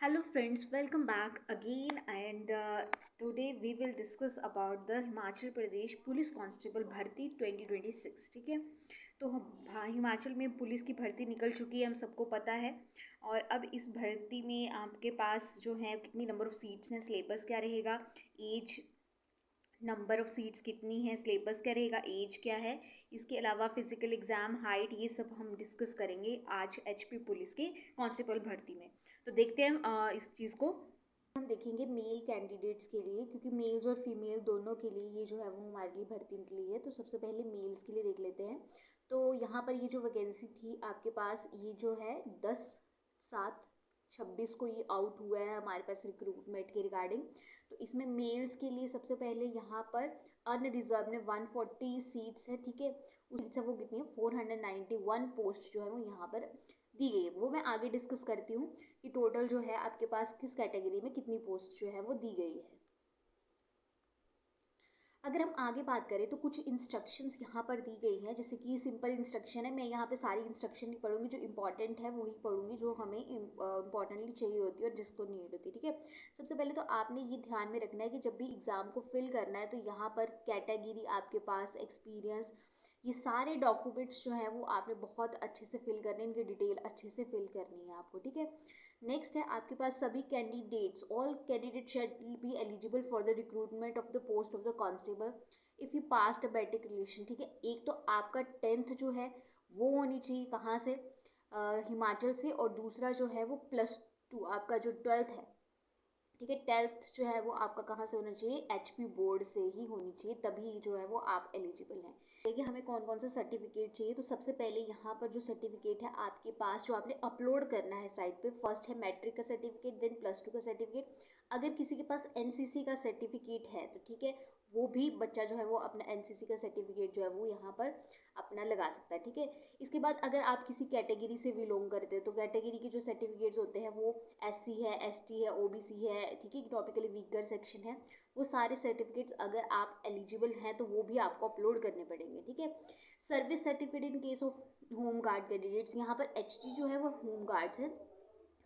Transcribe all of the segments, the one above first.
Hello friends, welcome back again and today we will discuss about the Himachal Pradesh police constable भर्ती 2026। ठीक है, तो हिमाचल में पुलिस की भर्ती निकल चुकी है, हम सबको पता है। और अब इस भर्ती में आपके पास जो है कितनी नंबर ऑफ़ सीट्स हैं, सिलेबस क्या रहेगा, एज नंबर ऑफ़ सीट्स कितनी है, सिलेबस क्या रहेगा, एज क्या है, इसके अलावा फिजिकल एग्ज़ाम, हाइट, ये सब हम डिस्कस करेंगे आज एचपी पुलिस के कांस्टेबल भर्ती में। तो देखते हैं इस चीज़ को। हम देखेंगे मेल कैंडिडेट्स के लिए, क्योंकि मेल्स और फीमेल दोनों के लिए ये जो है वो हमारे लिए भर्ती निकली है। तो सबसे पहले मेल्स के लिए देख लेते हैं। तो यहाँ पर ये जो वैकेंसी थी आपके पास, ये जो है 10/7/26 को ये आउट हुआ है हमारे पास रिक्रूटमेंट के रिगार्डिंग। तो इसमें मेल्स के लिए सबसे पहले यहाँ पर अनरिजर्व में 140 सीट्स है। ठीक है, उस सीट्स है वो कितनी है, 491 पोस्ट जो है वो यहाँ पर दी गई है। वो मैं आगे डिस्कस करती हूँ कि टोटल जो है आपके पास किस कैटेगरी में कितनी पोस्ट जो है वो दी गई है। अगर हम आगे बात करें तो कुछ इंस्ट्रक्शंस यहाँ पर दी गई हैं, जैसे कि सिंपल इंस्ट्रक्शन है। मैं यहाँ पे सारी इंस्ट्रक्शन नहीं पढ़ूंगी, जो इंपॉर्टेंट है वही पढ़ूंगी, जो हमें इंपॉर्टेंटली चाहिए होती है और जिसको नीड होती है। ठीक है, सबसे पहले तो आपने ये ध्यान में रखना है कि जब भी एग्ज़ाम को फिल करना है तो यहाँ पर कैटेगरी, आपके पास एक्सपीरियंस, ये सारे डॉक्यूमेंट्स जो हैं वो आपने बहुत अच्छे से फिल करने, इनकी डिटेल अच्छे से फिल करनी है आपको। ठीक है, नेक्स्ट है आपके पास सभी candidates, all candidate shall be eligible for the recruitment of the post of the constable if you past a batik relation. ठीक है, एक तो आपका 10th जो है वो होनी चाहिए कहाँ से, हिमाचल से, और दूसरा जो है वो +2 आपका जो 12th है। ठीक है, 10th जो है वो आपका कहाँ से होना चाहिए, एचपी बोर्ड से ही होनी चाहिए, तभी जो है वो आप एलिजिबल हैं। देखिए हमें कौन कौन सा सर्टिफिकेट चाहिए। तो सबसे पहले यहाँ पर जो सर्टिफिकेट है आपके पास, जो आपने अपलोड करना है साइट पे, फर्स्ट है मैट्रिक का सर्टिफिकेट, देन +2 का सर्टिफिकेट। अगर किसी के पास एनसीसी का सर्टिफिकेट है तो ठीक है, वो भी बच्चा जो है वो अपना एनसीसी का सर्टिफिकेट जो है वो यहाँ पर अपना लगा सकता है। ठीक है, इसके बाद अगर आप किसी कैटेगरी से बिलोंग करते हैं तो कैटेगरी के जो सर्टिफिकेट्स होते हैं वो एससी है, एसटी है, ओबीसी है, ठीक है, इकोनॉमिकली वीकर सेक्शन है, वो सारे सर्टिफिकेट्स अगर आप एलिजिबल हैं तो वो भी आपको अपलोड करने पड़ेंगे। ठीक है, service certificate in case of home guard candidates, यहाँ पर एचटी जो है वो होम गार्ड्स है,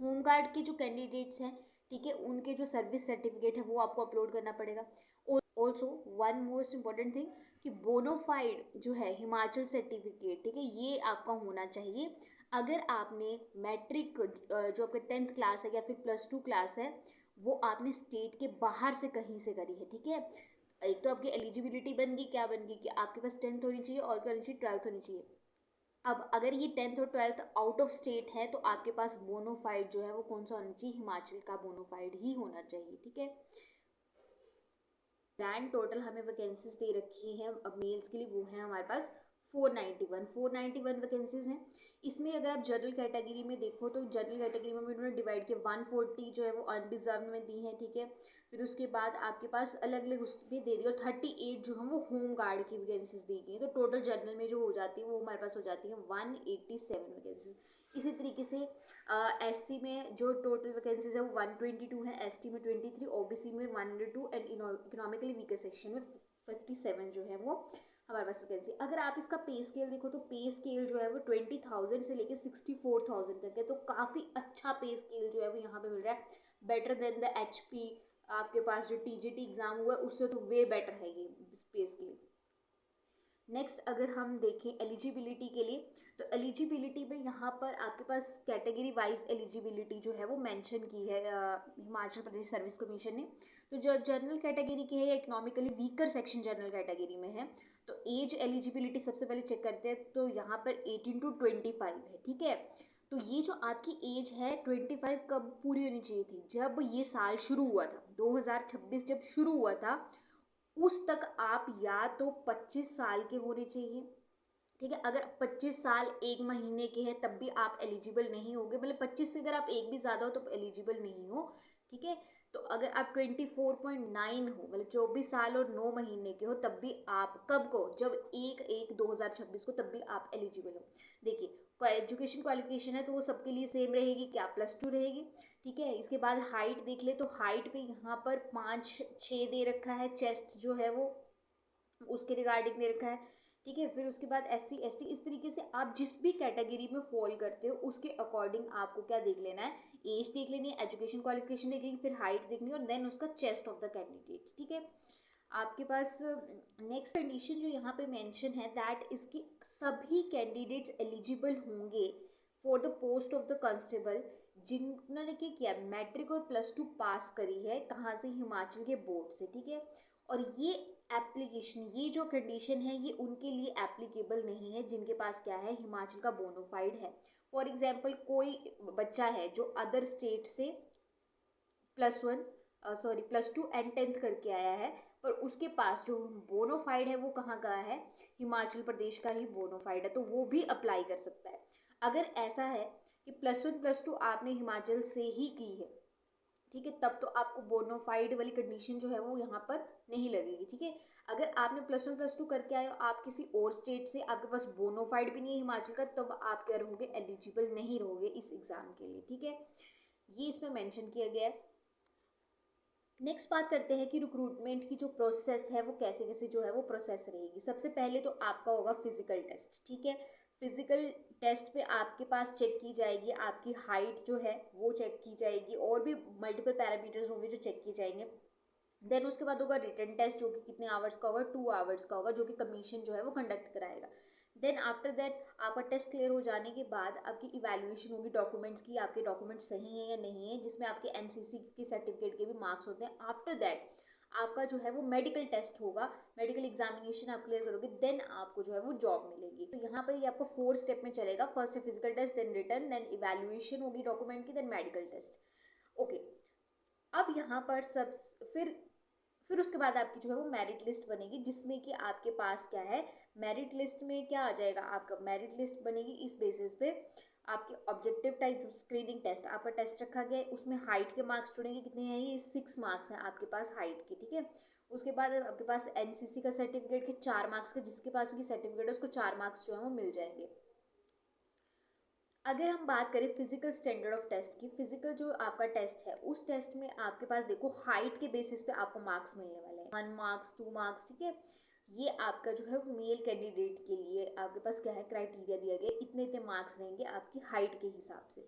होम गार्ड के जो कैंडिडेट्स हैं, ठीक है, उनके जो सर्विस सर्टिफिकेट है वो आपको अपलोड करना पड़ेगा। Also one most important thing कि बोनोफाइड जो है हिमाचल सर्टिफिकेट, ठीक है, ये आपका होना चाहिए। अगर आपने मैट्रिक जो आपके 10th क्लास है या फिर +2 क्लास है, वो आपने स्टेट के बाहर से कहीं से करी है। ठीक है, एक तो आपकी एलिजिबिलिटी बन गई, क्या बन गई कि आपके पास 10th होनी चाहिए और क्या होनी चाहिए, 12th होनी चाहिए। अब अगर ये 10th और 12th आउट ऑफ स्टेट है तो आपके पास बोनोफाइड जो है वो कौन सा होना चाहिए, हिमाचल का बोनोफाइड ही होना चाहिए। ठीक है, ग्रैंड टोटल हमें वैकेंसीज दे रखी हैं अब मेल्स के लिए, वो हैं हमारे पास 491 वैकेंसीज हैं। इसमें अगर आप जनरल कैटेगरी में देखो तो जनरल कैटेगरी में उन्होंने डिवाइड किया, 140 जो है वो अनरिजर्व में दी है। ठीक है, फिर उसके बाद आपके पास अलग अलग उसमें दे दी, और 38 जो है वो होम गार्ड की वैकेंसीज दी गई है। तो टोटल जनरल में जो हो जाती है वो हमारे पास हो जाती है 187 वैकेंसीज। इसी तरीके से एससी में जो टोटल वैकेंसीज है वो 122 है, एसटी में 23, ओबीसी में 102 एंड इकोनॉमिकली वीकर सेक्शन में 57 जो है वो हमारे पास वैकेंसी। अगर आप इसका पे स्केल देखो तो पे स्केल जो है वो 20,000 से लेके 64,000 तक है। तो काफ़ी अच्छा पे स्केल जो है वो यहाँ पे मिल रहा है, बेटर देन द एचपी। आपके पास जो टीजीटी एग्जाम हुआ है उससे तो वे बेटर है ये पे स्केल। नेक्स्ट अगर हम देखें एलिजिबिलिटी के लिए, तो एलिजिबिलिटी में यहाँ पर आपके पास कैटेगरी वाइज एलिजिबिलिटी जो है वो मेंशन की है हिमाचल प्रदेश सर्विस कमीशन ने। तो जो जनरल कैटेगरी की है या economically weaker section general category में है, तो एज एलिजिबिलिटी सबसे पहले चेक करते हैं। तो यहाँ पर 18 to 25 है। ठीक है, तो ये जो आपकी एज है 25 कब पूरी होनी चाहिए थी, जब ये साल शुरू हुआ था, 2026 जब शुरू हुआ था उस तक आप या तो 25 साल के होने चाहिए। ठीक है, अगर 25 साल 1 महीने के हैं तब भी आप एलिजिबल नहीं होगे, मतलब 25 से अगर आप एक भी ज़्यादा हो तो एलिजिबल नहीं हो। ठीक है, तो अगर आप 24.9 हो, मतलब 24 साल और 9 महीने के हो, तब भी आप कब को, जब 1/1/2026 को, तब भी आप एलिजिबल हो। देखिए एजुकेशन क्वालिफिकेशन है तो वो सबके लिए सेम रहेगी, क्या +2 रहेगी। ठीक है, इसके बाद हाइट देख ले, तो हाइट पे यहाँ पर 5'6" दे रखा है, चेस्ट जो है वो उसके रिगार्डिंग दे रखा है। ठीक है, फिर उसके बाद एससी एसटी, इस तरीके से आप जिस भी कैटेगरी में फॉल करते हो उसके अकॉर्डिंग आपको क्या देख लेना है, एज देख लेनी है, एजुकेशन क्वालिफिकेशन देख लेनी, फिर हाइट देखनी है और देन उसका चेस्ट ऑफ द कैंडिडेट, ठीक है। आपके पास नेक्स्ट कंडीशन जो यहाँ पे मेंशन है दैट इसकी सभी कैंडिडेट्स एलिजिबल होंगे for the post of the constable जिन्होंने क्या किया, मैट्रिक और +2 पास करी है, कहाँ से, हिमाचल के बोर्ड से, ठीक है। और ये एप्लीकेशन, ये जो कंडीशन है ये उनके लिए एप्लीकेबल नहीं है जिनके पास क्या है, हिमाचल का बोनोफाइड है। फॉर एग्जाम्पल कोई बच्चा है जो अदर स्टेट से +2 एंड 10th करके आया है, पर उसके पास जो बोनोफाइड है वो कहाँ का है, हिमाचल प्रदेश का ही बोनोफाइड है, तो वो भी अप्लाई कर सकता है। अगर ऐसा है कि +1 +2 आपने हिमाचल से ही की है, ठीक है, तब तो आपको बोनोफाइड वाली कंडीशन जो है वो यहाँ पर नहीं लगेगी, ठीक है। अगर आपने +1 +2 करके आए हो, आप किसी और स्टेट से, आपके पास बोनोफाइड भी नहीं है हिमाचल का, तब आप क्या रहोगे, एलिजिबल नहीं रहोगे इस एग्जाम के लिए, ठीक है। ये इसमें मेंशन किया गया है। नेक्स्ट बात करते हैं कि रिक्रूटमेंट की जो प्रोसेस है वो कैसे कैसे जो है वो प्रोसेस रहेगी। सबसे पहले तो आपका होगा फिजिकल टेस्ट, ठीक है। फिजिकल टेस्ट पे आपके पास चेक की जाएगी आपकी हाइट जो है वो चेक की जाएगी, और भी मल्टीपल पैरामीटर्स होंगे जो चेक किए जाएंगे। देन उसके बाद होगा रिटन टेस्ट जो कि कितने आवर्स का होगा, 2 आवर्स का होगा, जो कि कमीशन जो है वो कंडक्ट कराएगा। देन आफ्टर दैट आपका टेस्ट क्लियर हो जाने के बाद आपकी इवैल्यूएशन होगी डॉक्यूमेंट्स की, आपके डॉक्यूमेंट्स सही हैं या नहीं है, जिसमें आपके एनसीसी के सर्टिफिकेट के भी मार्क्स होते हैं। आफ्टर दैट आपका जो है वो मेडिकल टेस्ट होगा, मेडिकल एग्जामिनेशन आप क्लियर करोगे, देन आपको जो है वो जॉब मिलेगी। तो यहाँ पर ये आपको 4 स्टेप में चलेगा। फर्स्ट है physical test, then written, then evaluation होगी डॉक्यूमेंट की, देन मेडिकल टेस्ट। ओके, अब यहाँ पर सब फिर उसके बाद आपकी जो है वो मेरिट लिस्ट बनेगी, जिसमें कि आपके पास क्या है, मेरिट लिस्ट में क्या आ जाएगा, आपका मेरिट लिस्ट बनेगी इस बेसिस पे आपके ऑब्जेक्टिव टाइप जो स्क्रीनिंग टेस्ट आपका टेस्ट रखा गया है, उसमें हाइट के मार्क्स जुड़ेंगे, कितने हैं ये, 6 मार्क्स हैं आपके पास हाइट के, ठीक है। उसके बाद आपके पास एनसीसी का सर्टिफिकेट के 4 मार्क्स के, जिसके पास भी सर्टिफिकेट है उसको 4 मार्क्स जो है वो मिल जाएंगे। अगर हम बात करें फिजिकल स्टैंडर्ड ऑफ टेस्ट की, फिजिकल जो आपका टेस्ट है उस टेस्ट में आपके पास देखो हाइट के बेसिस पे आपको मार्क्स मिलने वाले हैं, 1 मार्क्स 2 मार्क्स, ठीक है। ये आपका जो है मेल कैंडिडेट के लिए आपके पास क्या है, क्राइटेरिया दिया गया, इतने इतने मार्क्स रहेंगे आपकी हाइट के हिसाब से।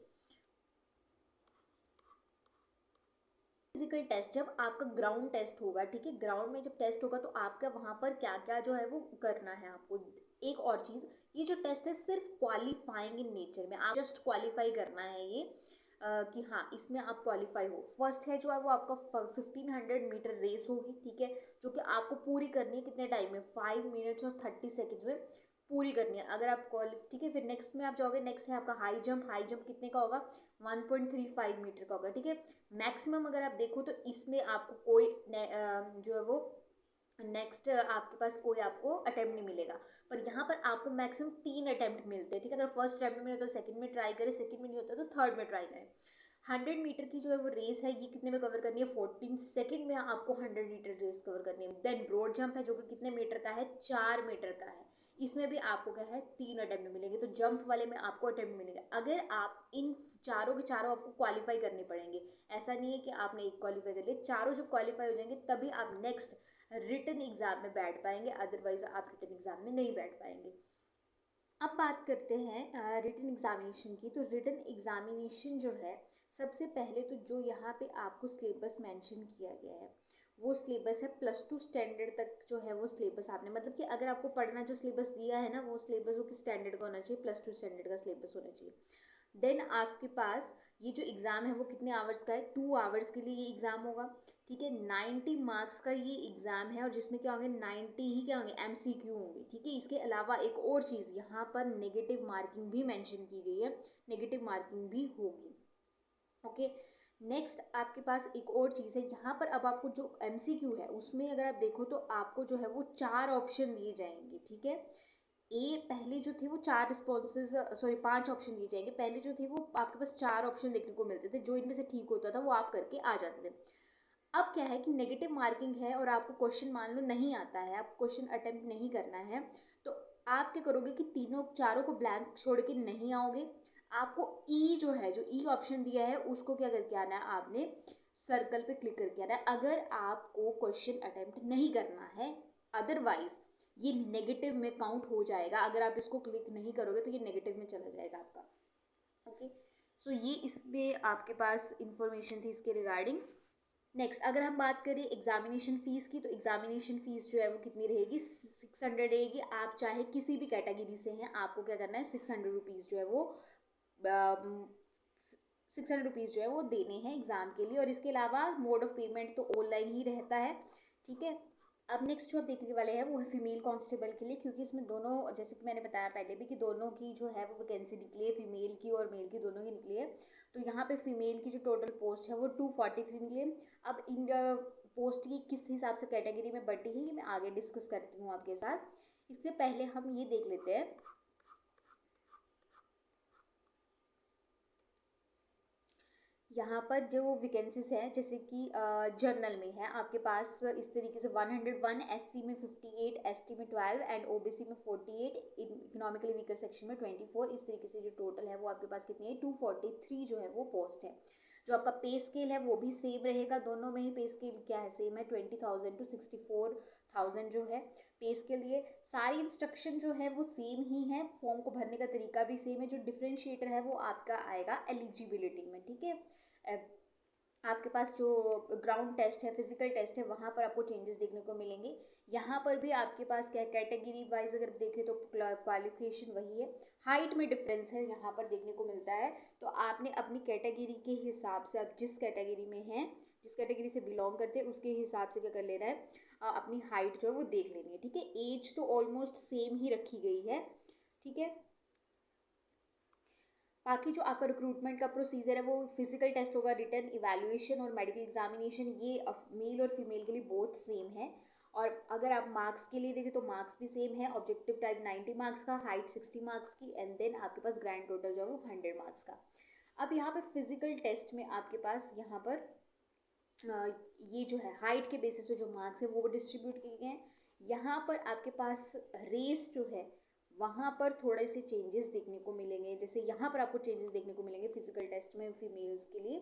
फिजिकल टेस्ट जब आपका ग्राउंड टेस्ट होगा, ठीक है, ग्राउंड में जब टेस्ट होगा तो आपका वहां पर क्या क्या जो है वो करना है आपको। एक और चीज, ये जो टेस्ट है सिर्फ क्वालिफाइंग इन नेचर में, आप जस्ट क्वालिफाई करना है ये कि हाँ इसमें आप क्वालिफाई हो। फर्स्ट है जो है वो आपका 1500 मीटर रेस होगी, ठीक है, जो कि आपको पूरी करनी है कितने टाइम में, 5 मिनट्स और 30 सेकेंड्स में पूरी करनी है अगर आप ठीक है। फिर नेक्स्ट में आप जाओगे, नेक्स्ट है आपका हाई जंप, हाई जंप कितने का होगा, 1.35 मीटर का होगा, ठीक है। मैक्सिमम अगर आप देखो तो इसमें आपको कोई जो है वो नेक्स्ट आपके पास कोई आपको अटेम्प्ट नहीं मिलेगा, पर यहाँ पर आपको मैक्सिमम 3 अटेम्प्ट मिलते हैं, ठीक है। अगर फर्स्ट अटेम्प्ट में नहीं होता तो सेकंड में ट्राई करें, सेकंड में नहीं होता तो थर्ड में ट्राई करें। 100 मीटर की जो है वो रेस है, ये कितने में कवर करनी है, 14 सेकंड में आपको 100 मीटर रेस कवर करनी है। देन ब्रॉड जंप है जो कि कितने मीटर का है, 4 मीटर का है, इसमें भी आपको क्या है 3 अटेम्प्ट मिलेंगे, तो जंप वाले में आपको अटेम्प्ट मिलेंगे। अगर आप इन चारों के चारों आपको क्वालिफाई करने पड़ेंगे, ऐसा नहीं है कि आपने एक क्वालिफाई कर लिया, चारों जब क्वालिफाई हो जाएंगे तभी आप नेक्स्ट रिटन एग्जाम में बैठ पाएंगे, अदरवाइज आप रिटन एग्जाम में नहीं बैठ पाएंगे। अब बात करते हैं रिटन एग्जामिनेशन की। तो रिटन एग्जामिनेशन जो है, सबसे पहले तो जो यहाँ पे आपको सिलेबस मेंशन किया गया है वो सिलेबस है +2 स्टैंडर्ड तक जो है वो सिलेबस आपने, मतलब कि अगर आपको पढ़ना जो सिलेबस दिया है ना वो सिलेबस वो किस स्टैंडर्ड का होना चाहिए, +2 स्टैंडर्ड का सिलेबस होना चाहिए। देन आपके पास ये जो एग्ज़ाम है वो कितने आवर्स का है, 2 आवर्स के लिए ये एग्ज़ाम होगा, ठीक है। 90 मार्क्स का ये एग्ज़ाम है और जिसमें क्या होंगे, 90 ही क्या होंगे, एमसीक्यू होंगे, ठीक है। इसके अलावा एक और चीज़ यहाँ पर नेगेटिव मार्किंग भी मेंशन की गई है, नेगेटिव मार्किंग भी होगी, ओके। नेक्स्ट आपके पास एक और चीज़ है यहाँ पर, अब आपको जो एमसीक्यू है उसमें अगर आप देखो तो आपको जो है वो 4 ऑप्शन दिए जाएंगे, ठीक है। ए पहले जो थे वो 4 रिस्पॉन्सेज, सॉरी 5 ऑप्शन दिए जाएंगे, पहले जो थे वो आपके पास 4 ऑप्शन देखने को मिलते थे, जो इनमें से ठीक होता था वो आप करके आ जाते थे। अब क्या है कि नेगेटिव मार्किंग है और आपको क्वेश्चन मान लो नहीं आता है, आप क्वेश्चन अटेम्प्ट नहीं करना है, तो आप क्या करोगे कि तीनों चारों को ब्लैंक छोड़ के नहीं आओगे, आपको ई जो है, जो ई ऑप्शन दिया है उसको क्या करके आना है, आपने सर्कल पे क्लिक करके आना है अगर आपको क्वेश्चन अटेम्प्ट नहीं करना है। अदरवाइज ये नेगेटिव में काउंट हो जाएगा, अगर आप इसको क्लिक नहीं करोगे तो ये नेगेटिव में चला जाएगा आपका, ओके। सो ये इसमें आपके पास इंफॉर्मेशन थी इसके रिगार्डिंग। नेक्स्ट अगर हम बात करें एग्जामिनेशन फ़ीस की, तो एग्जामिनेशन फ़ीस जो है वो कितनी रहेगी, 600 रहेगी। आप चाहे किसी भी कैटेगरी से हैं, आपको क्या करना है, 600 रुपीज़ जो है वो 600 रुपीज़ जो है वो देने हैं एग्ज़ाम के लिए। और इसके अलावा मोड ऑफ पेमेंट तो ऑनलाइन ही रहता है, ठीक है। अब नेक्स्ट जो आप देखने वाले हैं वो है फीमेल कांस्टेबल के लिए, क्योंकि इसमें दोनों, जैसे कि मैंने बताया पहले भी, कि दोनों की जो है वो वैकेंसी निकली है, फीमेल की और मेल की दोनों की निकली है। तो यहाँ पे फीमेल की जो टोटल पोस्ट है वो 243 निकली है। अब इन पोस्ट की किस हिसाब से कैटेगरी में बढ़ती है ये मैं आगे डिस्कस करती हूँ आपके साथ। इससे पहले हम ये देख लेते हैं, यहाँ पर जो वैकेंसीज हैं, जैसे कि जर्नल में है आपके पास इस तरीके से 101, एससी में 58, एसटी में 12 एंड ओबीसी में 48, इकोनॉमिकली वीकर सेक्शन में 24। इस तरीके से जो टोटल है वो आपके पास कितनी है, 243 जो है वो पोस्ट है। जो आपका पे स्केल है वो भी सेम रहेगा, दोनों में ही पे स्केल क्या है, सेम है, 20,000 टू 64,000 जो है पे स्केल। ये सारी इंस्ट्रक्शन जो है वो सेम ही है, फॉर्म को भरने का तरीका भी सेम है। जो डिफरेंशिएटर है वो आपका आएगा एलिजिबिलिटी में, ठीक है। आपके पास जो ग्राउंड टेस्ट है, फिजिकल टेस्ट है, वहाँ पर आपको चेंजेस देखने को मिलेंगे। यहाँ पर भी आपके पास क्या कैटेगरी वाइज अगर देखें तो क्वालिफिकेशन वही है, हाइट में डिफरेंस है यहाँ पर देखने को मिलता है। तो आपने अपनी कैटेगरी के हिसाब से, आप जिस कैटेगरी में हैं, जिस कैटेगरी से बिलोंग करते हैं उसके हिसाब से क्या कर लेना है, अपनी हाइट जो है वो देख लेनी है, ठीक है। एज तो ऑलमोस्ट सेम ही रखी गई है, ठीक है। बाकी जो आपका रिक्रूटमेंट का प्रोसीजर है वो फिजिकल टेस्ट होगा, रिटन इवैल्यूएशन और मेडिकल एग्जामिनेशन, ये मेल और फीमेल के लिए बोथ सेम है। और अगर आप मार्क्स के लिए देखें तो मार्क्स भी सेम है, ऑब्जेक्टिव टाइप 90 मार्क्स का, हाइट 60 मार्क्स की, एंड देन आपके पास ग्रैंड टोटल जो है वो 100 मार्क्स का। अब यहाँ पे फिजिकल टेस्ट में आपके पास यहाँ पर ये जो है हाइट के बेसिस पे जो मार्क्स है वो डिस्ट्रीब्यूट किए गए हैं। यहाँ पर आपके पास रेस जो है वहाँ पर थोड़े से चेंजेस देखने को मिलेंगे। जैसे यहाँ पर आपको चेंजेस देखने को मिलेंगे फिजिकल टेस्ट में फीमेल्स के लिए,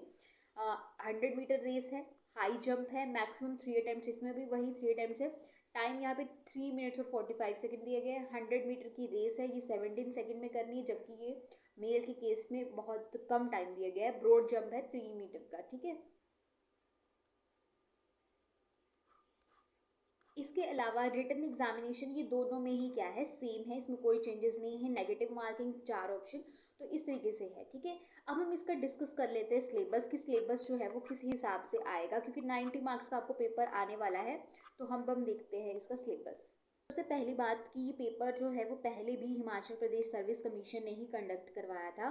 100 मीटर रेस है, हाई जंप है, मैक्सिमम 3 अटेम्प्ट, इसमें भी वही 3 अटेम्प्ट है। टाइम यहाँ पे 3 मिनट्स और 45 सेकेंड दिया गया है। 100 मीटर की रेस है, ये 17 सेकेंड में करनी है, जबकि ये मेल के केस में बहुत कम टाइम दिया गया है। ब्रॉड जंप है 3 मीटर का, ठीक है। इसके अलावा रिटन एग्जामिनेशन, ये दोनों में ही क्या है, सेम है, इसमें कोई चेंजेस नहीं है। नेगेटिव मार्किंग 4 ऑप्शन, तो इस तरीके से है, ठीक है। अब हम इसका डिस्कस कर लेते हैं सिलेबस की, सिलेबस जो है वो किस हिसाब से आएगा, क्योंकि 90 मार्क्स का आपको पेपर आने वाला है। तो हम देखते हैं इसका सिलेबस। सबसे पहली बात कि ये पेपर जो है वो पहले भी हिमाचल प्रदेश सर्विस कमीशन ने ही कंडक्ट करवाया था।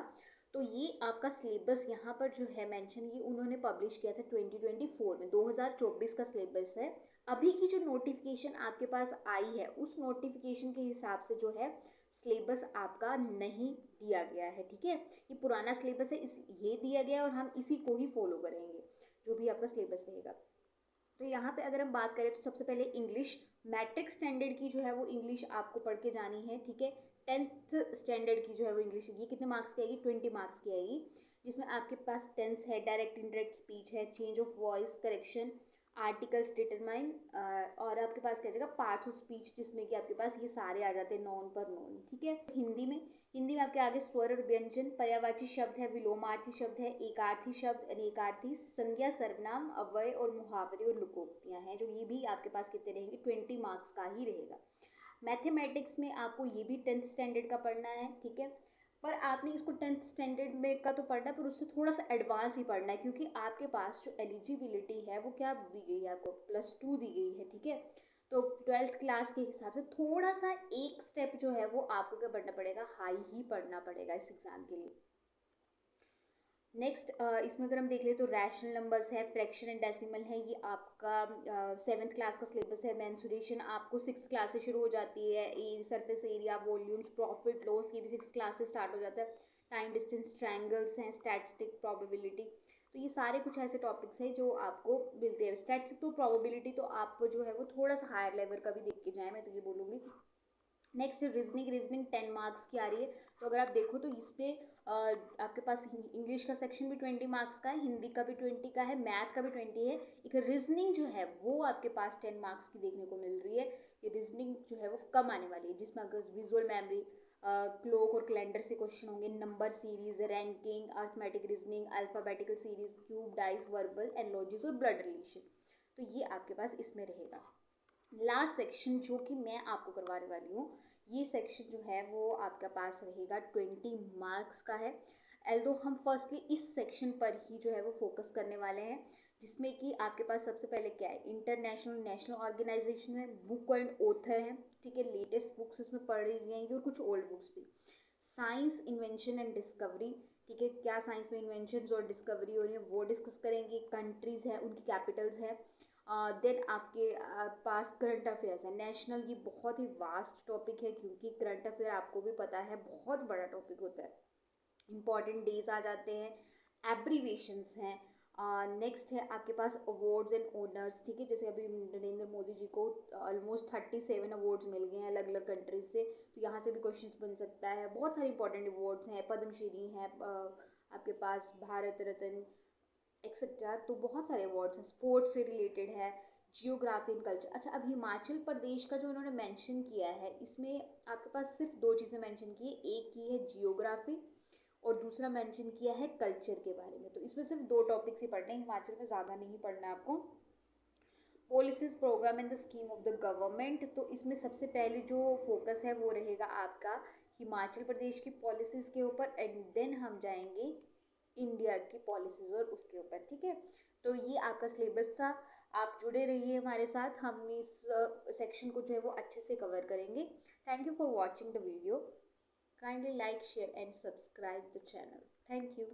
तो ये आपका सिलेबस यहाँ पर जो है मेंशन, ये उन्होंने पब्लिश किया था 2024 में, 2024 का सिलेबस है। अभी की जो नोटिफिकेशन आपके पास आई है उस नोटिफिकेशन के हिसाब से जो है सिलेबस आपका नहीं दिया गया है, ठीक है। ये पुराना सिलेबस है, इस ये दिया गया है और हम इसी को ही फॉलो करेंगे जो भी आपका सिलेबस रहेगा। तो यहाँ पे अगर हम बात करें तो सबसे पहले इंग्लिश, मैट्रिक स्टैंडर्ड की जो है वो इंग्लिश आपको पढ़ के जानी है, ठीक है। 10th स्टैंडर्ड की जो है वो इंग्लिश, ये कितने मार्क्स की आएगी, 20 मार्क्स की आएगी, जिसमें आपके पास टेंस है, डायरेक्ट इनडायरेक्ट स्पीच है, change of voice, correction, articles determine, और आपके पास क्या जाएगा पार्ट्स ऑफ स्पीच, जिसमें कि आपके पास ये सारे आ जाते हैं नॉन पर नॉन, ठीक है। हिंदी में आपके आगे स्वर और व्यंजन, पर्यायवाची शब्द है, विलोमार्थी शब्द है, एकार्थी शब्द, अनेकार्थी, संज्ञा, सर्वनाम, अव्यय और मुहावरे और लुकोक्तियां हैं, जो ये भी आपके पास कितने रहेंगे, 20 मार्क्स का ही रहेगा। मैथमेटिक्स में आपको ये भी 10th स्टैंडर्ड का पढ़ना है, ठीक है। पर आपने इसको 10th स्टैंडर्ड में का तो पढ़ना है, पर उससे थोड़ा सा एडवांस ही पढ़ना है, क्योंकि आपके पास जो एलिजिबिलिटी है वो क्या दी गई है, आपको +2 दी गई है, ठीक है। तो 12th क्लास के हिसाब से थोड़ा सा एक स्टेप जो है वो आपको क्या पढ़ना पड़ेगा, हाई ही पढ़ना पड़ेगा इस एग्ज़ाम के लिए। नेक्स्ट इसमें अगर हम देख लें तो रैशनल नंबर्स है, फ्रैक्शन एंड डेसिमल है, ये आपका 7th क्लास का सिलेबस है। मेंसुरेशन आपको 6th क्लास से शुरू हो जाती है। Surface area, volumes, profit loss, ये भी 6th क्लास से स्टार्ट हो जाता है। टाइम डिस्टेंस, ट्रायंगल्स हैं, स्टैटिस्टिक, प्रोबेबिलिटी, तो ये सारे कुछ ऐसे टॉपिक्स हैं जो आपको मिलते हैं। स्टैटिस्टिक तो प्रोबेबिलिटी तो आप जो है वो थोड़ा सा हायर लेवल का भी देख के जाएँ, मैं तो ये बोलूँगी। नेक्स्ट रीजनिंग 10 मार्क्स की आ रही है। तो अगर आप देखो तो इस पे आपके पास इंग्लिश का सेक्शन भी 20 मार्क्स का है, हिंदी का भी 20 का है, मैथ का भी 20 है। एक रीजनिंग जो है वो आपके पास 10 मार्क्स की देखने को मिल रही है। ये रीजनिंग जो है वो कम आने वाली है, जिसमें अगर विजुअल मेमोरी, क्लोक और कैलेंडर से क्वेश्चन होंगे, number series, ranking, arithmetic reasoning, alphabetical series, cube, dice, verbal analogies और ब्लड रिलेशन। तो ये आपके पास इसमें रहेगा। लास्ट सेक्शन जो कि मैं आपको करवाने वाली हूँ, ये सेक्शन जो है वो आपके पास रहेगा 20 मार्क्स का है। एल्दो हम फर्स्टली इस सेक्शन पर ही जो है वो फोकस करने वाले हैं, जिसमें कि आपके पास सबसे पहले क्या है, इंटरनेशनल नेशनल ऑर्गेनाइजेशन है, बुक एंड ऑथर है, ठीक है, लेटेस्ट बुक्स इसमें पढ़ी जाएंगी और कुछ ओल्ड बुक्स भी, साइंस इन्वेंशन एंड डिस्कवरी, ठीक है, क्या साइंस में इन्वेंशन और डिस्कवरी हो रही है वो डिस्कस करेंगे, कंट्रीज है उनकी कैपिटल्स है, देन आपके पास करंट अफेयर्स है नेशनल। ये बहुत ही वास्ट टॉपिक है क्योंकि करंट अफेयर आपको भी पता है बहुत बड़ा टॉपिक होता है, इंपॉर्टेंट डेज आ जाते हैं, एब्रीवेशंस हैं। नेक्स्ट है आपके पास अवार्ड्स एंड ऑनर्स, ठीक है, जैसे अभी नरेंद्र मोदी जी को ऑलमोस्ट 37 अवार्ड्स मिल गए हैं अलग अलग कंट्रीज से, तो यहाँ से भी क्वेश्चंस बन सकता है। बहुत सारे इंपॉर्टेंट अवार्ड्स हैं, पद्मश्री हैं, आपके पास भारत रत्न एक्सेट्रा, तो बहुत सारे अवार्ड्स हैं, स्पोर्ट्स से रिलेटेड है, जियोग्राफी एंड कल्चर। अच्छा, अब हिमाचल प्रदेश का जो इन्होंने मेंशन किया है, इसमें आपके पास सिर्फ दो चीज़ें मेंशन की है, एक की है जियोग्राफी और दूसरा मेंशन किया है कल्चर के बारे में। तो इसमें सिर्फ दो टॉपिक्स ही पढ़ने हैं, हिमाचल में ज़्यादा नहीं पढ़ना है आपको। Policies programme and the scheme of the government, तो इसमें सबसे पहले जो फोकस है वो रहेगा आपका हिमाचल प्रदेश की पॉलिसीज़ के ऊपर, एंड देन हम जाएंगे इंडिया की पॉलिसीज़ और उसके ऊपर, ठीक है। तो ये आपका सिलेबस था, आप जुड़े रहिए हमारे साथ, हम इस सेक्शन को जो है वो अच्छे से कवर करेंगे। Thank you for watching the video, kindly like share and subscribe the channel, thank you.